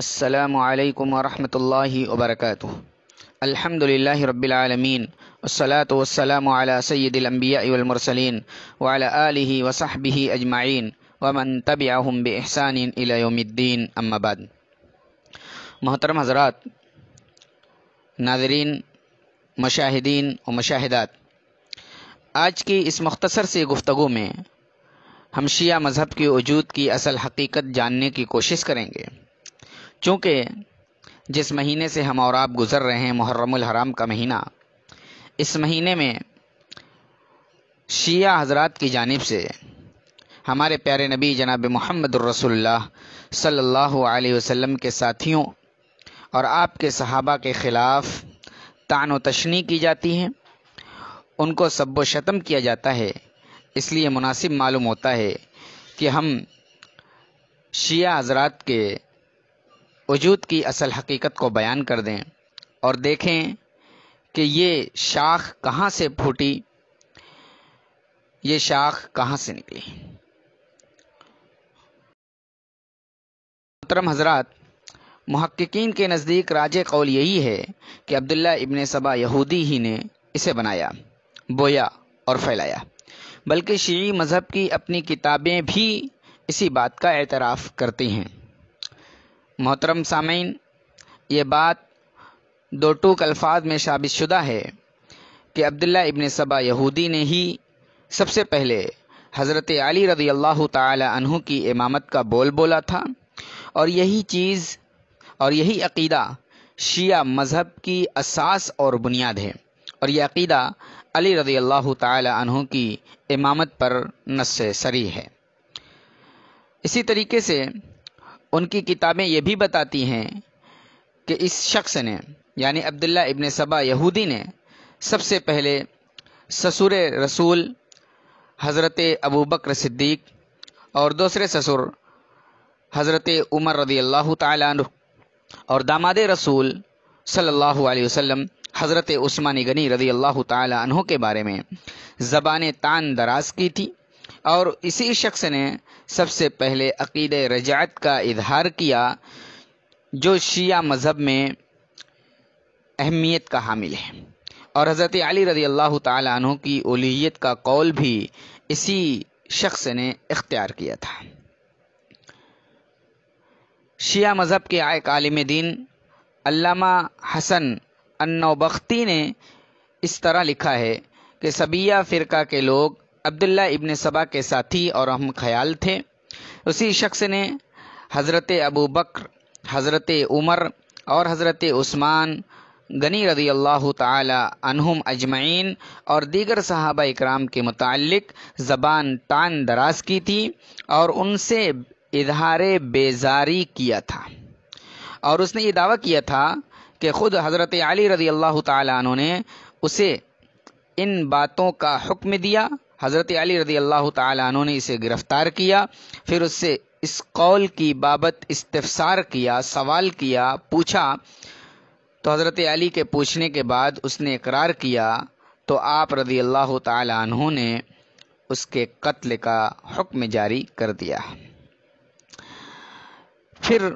السلام علیکم ورحمۃ اللہ وبرکاتہ۔ الحمد للہ رب العالمین والصلاة والسلام علی سید الانبیاء والمرسلین وعلی آلہ وصحبہ اجمعین ومن تبعہم بإحسان الی یوم الدین، اما بعد۔ محترم حضرات، ناظرین، مشاہدین و مشاہدات، آج کی اس مختصر سی گفتگو میں ہم شیعہ مذہب کے وجود کی اصل حقیقت جاننے کی کوشش کریں گے۔ چونکہ جس مہینے سے ہم اور آپ گزر رہے ہیں، محرم الحرام کا مہینہ، اس مہینے میں شیعہ حضرات کی جانب سے ہمارے پیارے نبی جناب محمد الرسول اللہ صلی اللہ علیہ وسلم کے ساتھیوں اور آپ کے صحابہ کے خلاف طعن و تشنیع کی جاتی ہے، ان کو سب و شتم کیا جاتا ہے۔ اس لیے مناسب معلوم ہوتا ہے کہ ہم شیعہ حضرات کے وجود کی اصل حقیقت کو بیان کر دیں اور دیکھیں کہ یہ شاخ کہاں سے پھوٹی، یہ شاخ کہاں سے نکلی۔ محترم حضرات، محققین کے نزدیک راجح قول یہی ہے کہ عبداللہ ابن سبا یہودی ہی نے اسے بنایا، بویا اور پھیلایا، بلکہ شیعی مذہب کی اپنی کتابیں بھی اسی بات کا اعتراف کرتی ہیں۔ محترم سامعین، یہ بات دو ٹوک الفاظ میں ثابت شدہ ہے کہ عبداللہ ابن سبا یہودی نے ہی سب سے پہلے حضرت علی رضی اللہ تعالی عنہ کی امامت کا بول بولا تھا، اور یہی چیز اور یہی عقیدہ شیعہ مذہب کی اساس اور بنیاد ہے، اور یہ عقیدہ علی رضی اللہ تعالی عنہ کی امامت پر نص صریح ہے۔ اسی طریقے سے ان کی کتابیں یہ بھی بتاتی ہیں کہ اس شخص نے، یعنی عبداللہ ابن سبا یہودی نے، سب سے پہلے سسر رسول حضرت ابوبکر صدیق اور دوسرے سسر حضرت عمر رضی اللہ تعالیٰ عنہ اور داماد رسول صلی اللہ علیہ وسلم حضرت عثمان غنی رضی اللہ تعالیٰ عنہ کے بارے میں زبان طعن دراز کی تھی، اور اسی شخص نے سب سے پہلے عقیدہ رجعت کا اظہار کیا، جو شیعہ مذہب میں اہمیت کا حامل ہے، اور حضرت علی رضی اللہ تعالی عنہ کی الوہیت کا قول بھی اسی شخص نے اختیار کیا تھا۔ شیعہ مذہب کے ایک عالم دین علامہ حسن النوبختی نے اس طرح لکھا ہے کہ سبیہ فرقہ کے لوگ عبداللہ ابن سبا کے ساتھی اور ہم خیال تھے۔ اسی شخص نے حضرت ابوبکر، حضرت عمر اور حضرت عثمان غنی رضی اللہ تعالی عنہم اجمعین اور دیگر صحابہ اکرام کے متعلق زبان طعن دراز کی تھی، اور ان سے اظہار بیزاری کیا تھا، اور اس نے یہ دعویٰ کیا تھا کہ خود حضرت علی رضی اللہ تعالی عنہ نے اسے ان باتوں کا حکم دیا۔ حضرت علی رضی اللہ تعالی عنہ نے اسے گرفتار کیا، پھر اس سے اس قول کی بابت استفسار کیا، سوال کیا، پوچھا، تو حضرت علی کے پوچھنے کے بعد اس نے اقرار کیا، تو آپ رضی اللہ تعالی عنہ نے اس کے قتل کا حکم جاری کر دیا۔ پھر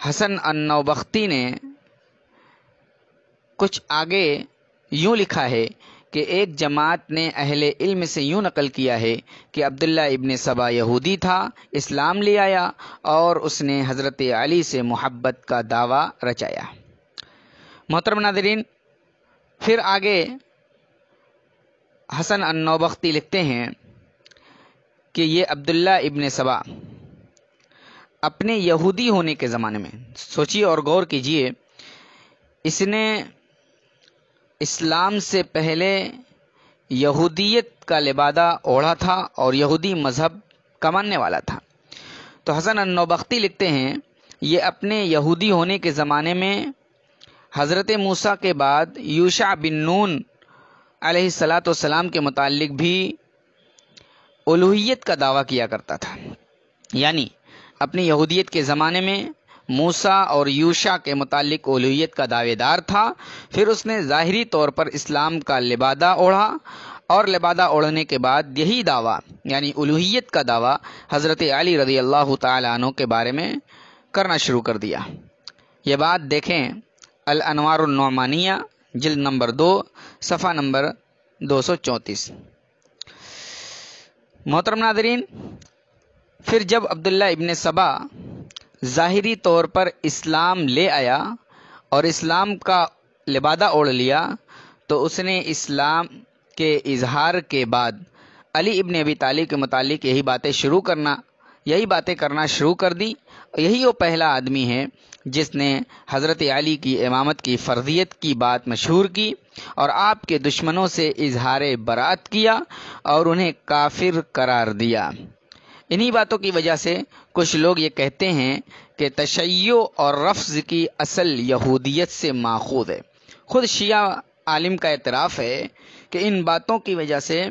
حسن النوبختی نے کچھ آگے یوں لکھا ہے کہ ایک جماعت نے اہل علم سے یوں نقل کیا ہے کہ عبداللہ ابن سبا یہودی تھا، اسلام لے آیا اور اس نے حضرت علی سے محبت کا دعویٰ رچایا۔ محترم ناظرین، پھر آگے حسن النوبختی لکھتے ہیں کہ یہ عبداللہ ابن سبا اپنے یہودی ہونے کے زمانے میں، سوچیے اور غور کیجیے، اس نے اسلام سے پہلے یہودیت کا لبادہ اوڑھا تھا اور یہودی مذہب کا ماننے والا تھا۔ تو حسن النوبختی لکھتے ہیں یہ اپنے یہودی ہونے کے زمانے میں حضرت موسیٰ کے بعد یوشع بن نون علیہ السلام کے متعلق بھی الوہیت کا دعویٰ کیا کرتا تھا، یعنی اپنی یہودیت کے زمانے میں موسیٰ اور یوشع کے متعلق الوہیت کا دعوے دار تھا۔ پھر اس نے ظاہری طور پر اسلام کا لبادہ اوڑھا، اور لبادہ اوڑھنے کے بعد یہی دعویٰ، یعنی الوہیت کا دعویٰ، حضرت علی رضی اللہ تعالی عنہ کے بارے میں کرنا شروع کر دیا۔ یہ بات دیکھیں الانوار النعمانیہ جلد نمبر 2 صفحہ نمبر 234۔ محترم ناظرین، پھر جب عبداللہ ابن سبا ظاہری طور پر اسلام لے آیا اور اسلام کا لبادہ اوڑھ لیا تو اس نے اسلام کے اظہار کے بعد علی ابن ابی طالب کے متعلق یہی باتیں کرنا شروع کر دی۔ یہی وہ پہلا آدمی ہے جس نے حضرت علی کی امامت کی فرضیت کی بات مشہور کی اور آپ کے دشمنوں سے اظہار برات کیا اور انہیں کافر قرار دیا۔ انہی باتوں کی وجہ سے کچھ لوگ یہ کہتے ہیں کہ تشیع اور رفض کی اصل یہودیت سے ماخوذ ہے۔ خود شیعہ عالم کا اعتراف ہے کہ ان باتوں کی وجہ سے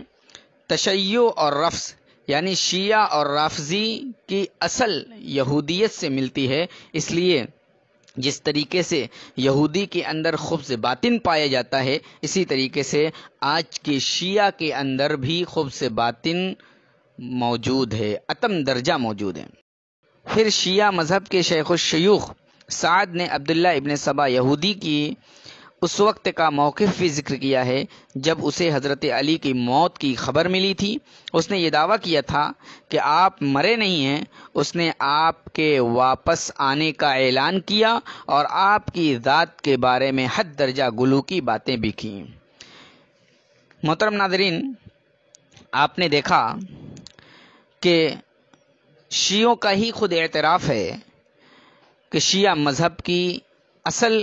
تشیع اور رفض یعنی شیعہ اور رافضی کی اصل یہودیت سے ملتی ہے۔ اس لیے جس طریقے سے یہودی کے اندر خبث باطن پایا جاتا ہے، اسی طریقے سے آج کے شیعہ کے اندر بھی خبث باطن موجود ہے، اتم درجہ موجود ہے۔ پھر شیعہ مذہب کے شیخ الشیوخ سعد نے عبداللہ ابن سبا یہودی کی اس وقت کا موقف بھی ذکر کیا ہے جب اسے حضرت علی کی موت کی خبر ملی تھی۔ اس نے یہ دعویٰ کیا تھا کہ آپ مرے نہیں ہیں۔ اس نے آپ کے واپس آنے کا اعلان کیا اور آپ کی ذات کے بارے میں حد درجہ غلو کی باتیں بھی کیں۔ محترم ناظرین، آپ نے دیکھا کہ شیعوں کا ہی خود اعتراف ہے کہ شیعہ مذہب کی اصل